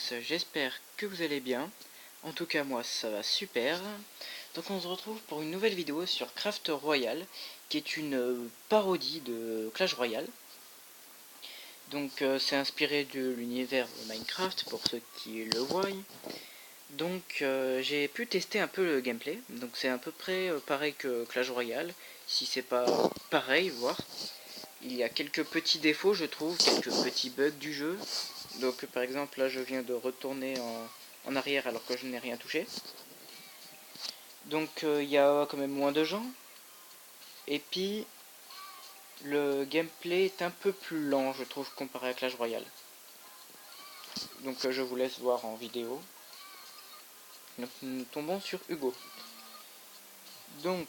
tous, j'espère que vous allez bien. En tout cas moi ça va super. Donc on se retrouve pour une nouvelle vidéo sur Craft Royale, qui est une parodie de Clash Royale. Donc c'est inspiré de l'univers de Minecraft pour ceux qui le voient. Donc j'ai pu tester un peu le gameplay. Donc c'est à peu près pareil que Clash Royale, si c'est pas pareil, voire. Il y a quelques petits défauts, je trouve, quelques petits bugs du jeu. Donc par exemple là je viens de retourner en arrière alors que je n'ai rien touché. Donc il y a quand même moins de gens. Et puis le gameplay est un peu plus lent, je trouve, comparé à Clash Royale. Donc je vous laisse voir en vidéo. Donc nous tombons sur Hugo. Donc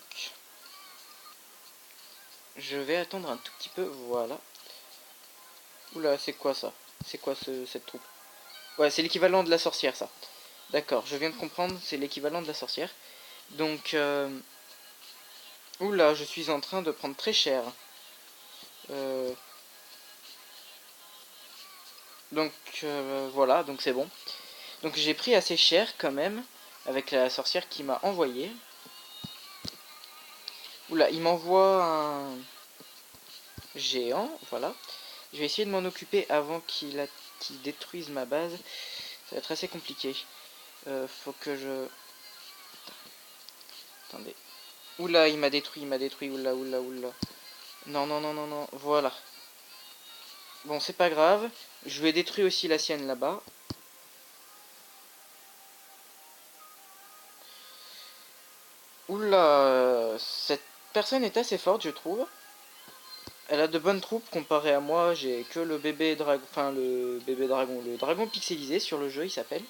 je vais attendre un tout petit peu, voilà. Oula, c'est quoi ça? C'est quoi cette troupe? Ouais, c'est l'équivalent de la sorcière, ça. D'accord, je viens de comprendre, c'est l'équivalent de la sorcière. Donc, oula, je suis en train de prendre très cher. Donc, voilà, donc c'est bon. Donc j'ai pris assez cher quand même, avec la sorcière qui m'a envoyé. Oula, il m'envoie un géant, voilà. Je vais essayer de m'en occuper avant qu'il détruise ma base. Ça va être assez compliqué. Faut que je... Attendez. Oula, il m'a détruit, oula, oula, oula. Non, non, non, non, non, voilà. Bon, c'est pas grave. Je vais détruire aussi la sienne là-bas. Oula, cette personne est assez forte, je trouve. Elle a de bonnes troupes comparé à moi. J'ai que le bébé dragon, enfin le bébé dragon, le dragon pixelisé sur le jeu, il s'appelle.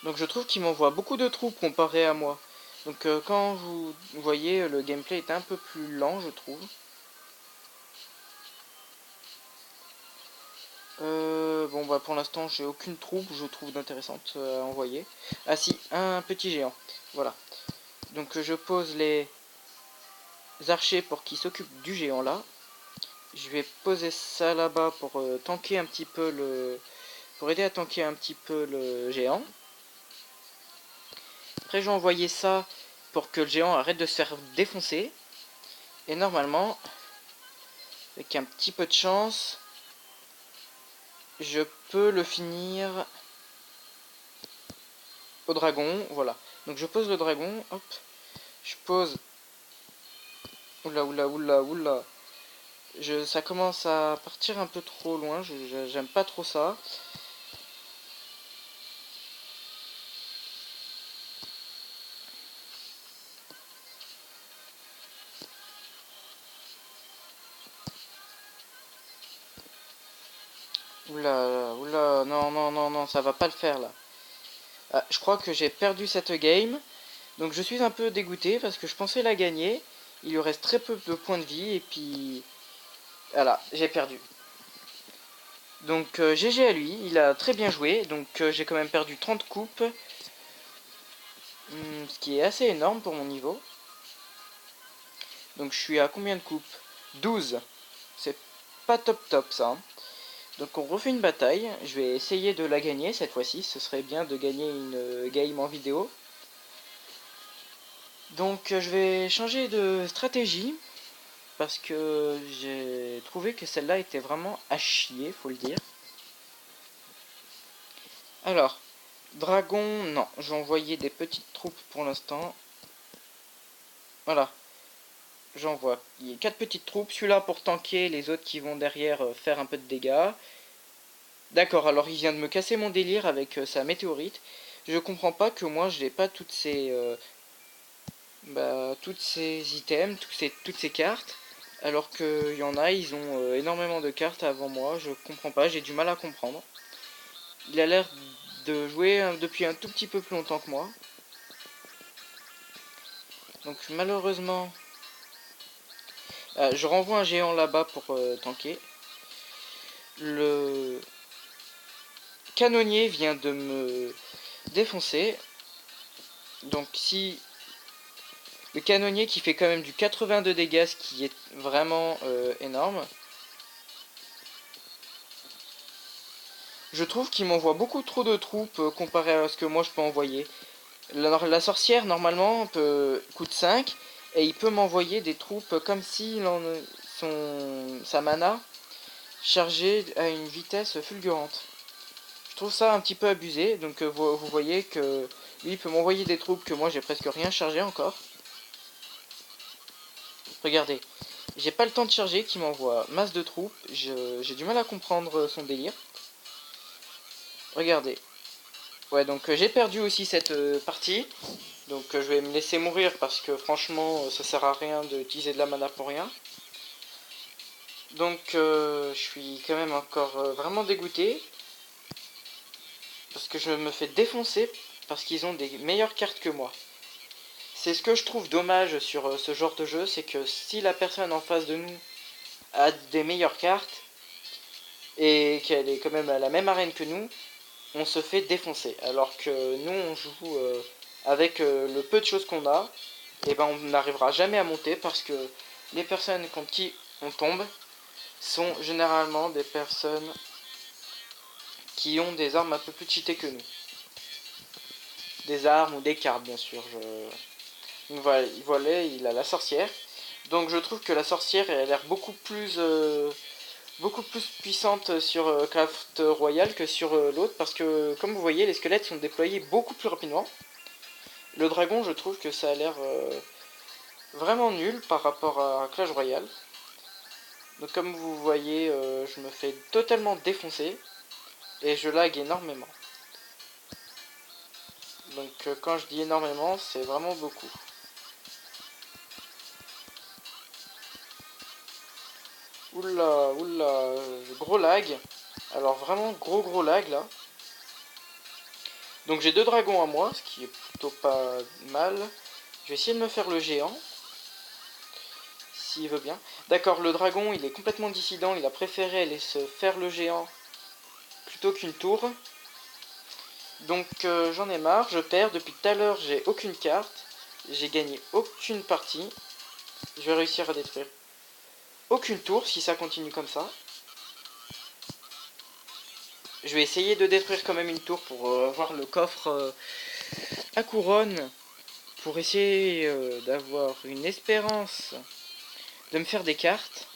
Donc je trouve qu'il m'envoie beaucoup de troupes comparé à moi. Donc quand vous voyez, le gameplay est un peu plus lent, je trouve. Bon bah pour l'instant j'ai aucune troupe, je trouve d'intéressante à envoyer. Ah si, un petit géant. Voilà. Donc je pose les archers pour qu'ils s'occupent du géant là. Je vais poser ça là-bas pour tanker un petit peu le... pour aider à tanker un petit peu le géant. Après je vais envoyer ça pour que le géant arrête de se faire défoncer. Et normalement, avec un petit peu de chance, je peux le finir au dragon. Voilà. Donc je pose le dragon. Hop. Je pose... Oula, oula, oula, oula. Ça commence à partir un peu trop loin. J'aime pas trop ça. Oula, oula, non, non, non, non, ça va pas le faire là. Ah, je crois que j'ai perdu cette game. Donc je suis un peu dégoûté parce que je pensais la gagner. Il lui reste très peu de points de vie et puis... Voilà, j'ai perdu. Donc GG à lui, il a très bien joué. Donc j'ai quand même perdu 30 coupes. Ce qui est assez énorme pour mon niveau. Donc je suis à combien de coupes? 12. C'est pas top top ça. Hein. Donc on refait une bataille. Je vais essayer de la gagner cette fois-ci. Ce serait bien de gagner une game en vidéo. Donc je vais changer de stratégie. Parce que j'ai trouvé que celle-là était vraiment à chier, faut le dire. Alors, dragon, non. Je vais envoyer des petites troupes pour l'instant. Voilà. J'envoie 4 petites troupes. Celui-là pour tanker, les autres qui vont derrière faire un peu de dégâts. D'accord, alors il vient de me casser mon délire avec sa météorite. Je comprends pas que moi je n'ai pas toutes ces items, toutes ces cartes. Alors qu'il y en a, ils ont énormément de cartes avant moi. Je comprends pas, j'ai du mal à comprendre. Il a l'air de jouer depuis un tout petit peu plus longtemps que moi. Donc malheureusement, je renvoie un géant là-bas pour tanker. Le canonnier vient de me défoncer. Donc si le canonnier qui fait quand même du 82 dégâts, ce qui est vraiment énorme. Je trouve qu'il m'envoie beaucoup trop de troupes comparé à ce que moi je peux envoyer. La sorcière normalement coûte 5 et il peut m'envoyer des troupes comme si sa mana chargée à une vitesse fulgurante. Je trouve ça un petit peu abusé, donc vous voyez que lui il peut m'envoyer des troupes que moi j'ai presque rien chargé encore. Regardez, j'ai pas le temps de charger, qui m'envoie masse de troupes, j'ai du mal à comprendre son délire. Regardez. Ouais, donc j'ai perdu aussi cette partie, donc je vais me laisser mourir parce que franchement ça sert à rien d'utiliser de la mana pour rien. Donc je suis quand même encore vraiment dégoûté parce que je me fais défoncer parce qu'ils ont des meilleures cartes que moi. C'est ce que je trouve dommage sur ce genre de jeu, c'est que si la personne en face de nous a des meilleures cartes et qu'elle est quand même à la même arène que nous, on se fait défoncer. Alors que nous on joue avec le peu de choses qu'on a, et ben on n'arrivera jamais à monter parce que les personnes contre qui on tombe sont généralement des personnes qui ont des armes un peu plus cheatées que nous. Des armes ou des cartes bien sûr. Donc voilà, il a la sorcière. Donc je trouve que la sorcière elle a l'air beaucoup plus puissante sur Craft Royale que sur l'autre parce que comme vous voyez les squelettes sont déployés beaucoup plus rapidement. Le dragon je trouve que ça a l'air vraiment nul par rapport à Clash Royale. Donc comme vous voyez je me fais totalement défoncer et je lag énormément. Donc quand je dis énormément c'est vraiment beaucoup. Oula, oula, gros lag. Alors vraiment gros lag là. Donc j'ai 2 dragons à moi, ce qui est plutôt pas mal. Je vais essayer de me faire le géant. S'il veut bien. D'accord, le dragon il est complètement dissident, il a préféré aller se faire le géant plutôt qu'une tour. Donc j'en ai marre, je perds. Depuis tout à l'heure j'ai aucune carte. J'ai gagné aucune partie. Je vais réussir à détruire aucune tour si ça continue comme ça. Je vais essayer de détruire quand même une tour pour avoir le coffre à couronne. Pour essayer d'avoir une espérance de me faire des cartes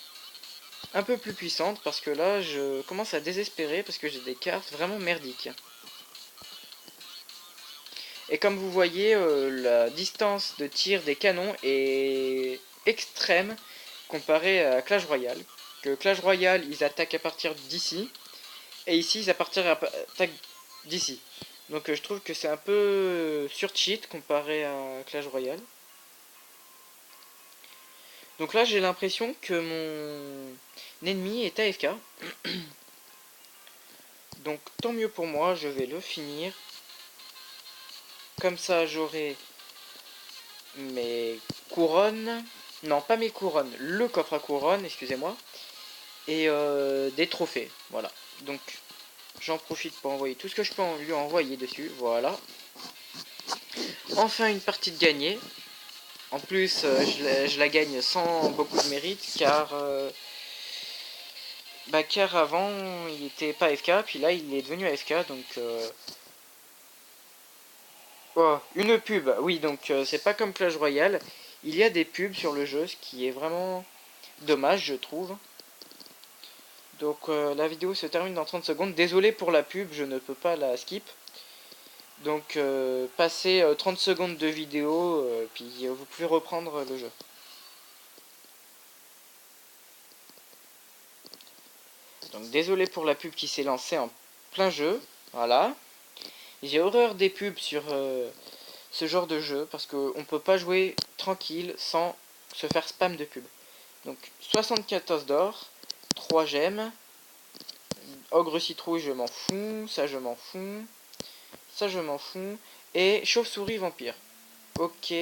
un peu plus puissantes. Parce que là je commence à désespérer parce que j'ai des cartes vraiment merdiques. Et comme vous voyez la distance de tir des canons est extrême comparé à Clash Royale. Que Clash Royale ils attaquent à partir d'ici. Et ici ils attaquent d'ici. Donc je trouve que c'est un peu sur cheat comparé à Clash Royale. Donc là j'ai l'impression que mon ennemi est AFK. Donc tant mieux pour moi, je vais le finir. Comme ça j'aurai mes couronnes. Non, pas mes couronnes, le coffre à couronne, excusez-moi. Et des trophées, voilà. Donc j'en profite pour envoyer tout ce que je peux lui envoyer dessus, voilà. Enfin une partie de gagnée. En plus je la gagne sans beaucoup de mérite car avant il était pas AFK, puis là il est devenu AFK, donc oh, une pub, oui, donc c'est pas comme Clash Royale, il y a des pubs sur le jeu, ce qui est vraiment dommage je trouve. Donc la vidéo se termine dans 30 secondes, désolé pour la pub, je ne peux pas la skip. Donc passez 30 secondes de vidéo, puis vous pouvez reprendre le jeu. Donc désolé pour la pub qui s'est lancée en plein jeu, voilà. J'ai horreur des pubs sur ce genre de jeu, parce qu'on peut pas jouer tranquille sans se faire spam de pub. Donc 74 d'or, 3 gemmes, ogre citrouille je m'en fous, ça je m'en fous, ça je m'en fous, et chauve-souris vampire. Ok,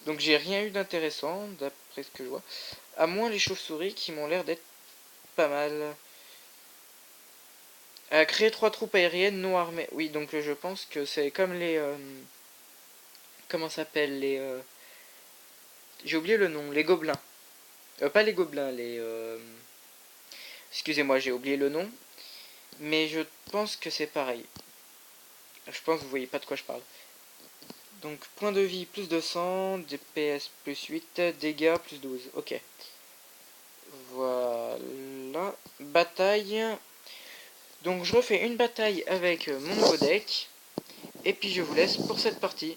donc j'ai rien eu d'intéressant d'après ce que je vois, à moins les chauves-souris qui m'ont l'air d'être pas mal. Créer 3 troupes aériennes non armées. Oui, donc je pense que c'est comme les... comment ça s'appelle les... j'ai oublié le nom, les gobelins. Pas les gobelins, les... excusez-moi, j'ai oublié le nom. mais je pense que c'est pareil. Je pense que vous voyez pas de quoi je parle. Donc point de vie plus 200, DPS plus 8, dégâts plus 12. Ok. Voilà. Bataille. Donc je refais une bataille avec mon nouveau deck. Et puis je vous laisse pour cette partie.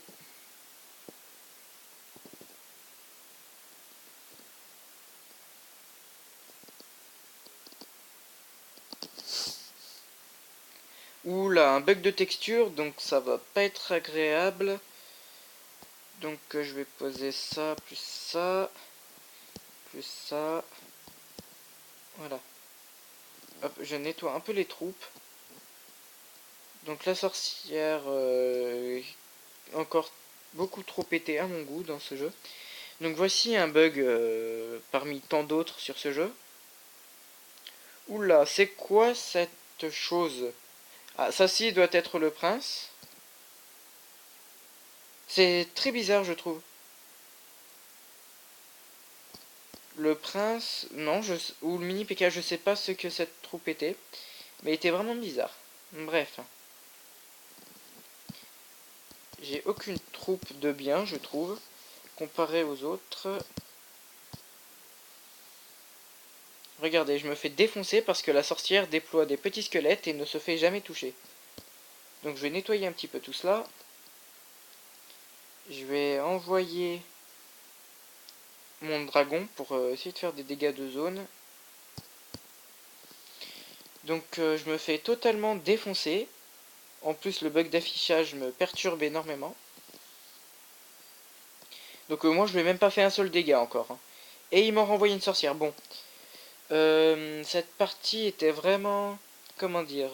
Oula, un bug de texture, donc ça va pas être agréable. Donc je vais poser ça, plus ça, plus ça. Voilà. Hop, je nettoie un peu les troupes. Donc la sorcière, encore beaucoup trop pété à mon goût dans ce jeu. Donc voici un bug parmi tant d'autres sur ce jeu. Oula, c'est quoi cette chose? Ah, ça ci doit être le prince. C'est très bizarre, je trouve. Le prince, non, ou le mini PK, je sais pas ce que cette troupe était, mais il était vraiment bizarre. Bref. J'ai aucune troupe de bien, je trouve, comparée aux autres. Regardez, je me fais défoncer parce que la sorcière déploie des petits squelettes et ne se fait jamais toucher. Donc je vais nettoyer un petit peu tout cela. Je vais envoyer mon dragon pour essayer de faire des dégâts de zone. Donc je me fais totalement défoncer. En plus le bug d'affichage me perturbe énormément. Donc moi je lui ai même pas fait un seul dégât encore. Hein. Et il m'a renvoyé une sorcière. Bon. Cette partie était vraiment, comment dire,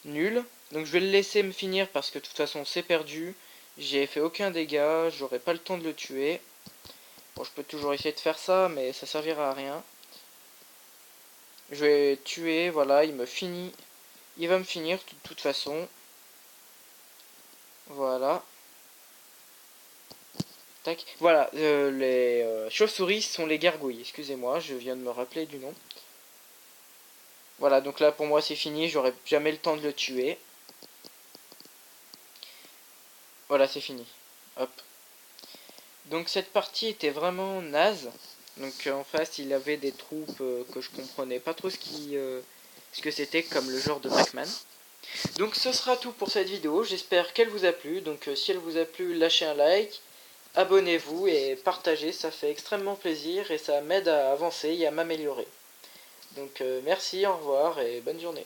nulle. Donc je vais le laisser me finir parce que de toute façon c'est perdu. J'ai fait aucun dégât, j'aurai pas le temps de le tuer. Bon, je peux toujours essayer de faire ça, mais ça servira à rien. Je vais tuer, voilà, il me finit. Il va me finir de toute façon. Voilà. Tac. Voilà, les chauves-souris sont les gargouilles. Excusez-moi, je viens de me rappeler du nom. Voilà, donc là pour moi c'est fini, j'aurai jamais le temps de le tuer. Voilà, c'est fini. Hop. Donc cette partie était vraiment naze. Donc en face il avait des troupes que je comprenais pas trop ce que c'était, comme le genre de Pac-Man. Donc ce sera tout pour cette vidéo, j'espère qu'elle vous a plu. Donc si elle vous a plu, lâchez un like, abonnez-vous et partagez, ça fait extrêmement plaisir et ça m'aide à avancer et à m'améliorer. Donc merci, au revoir et bonne journée.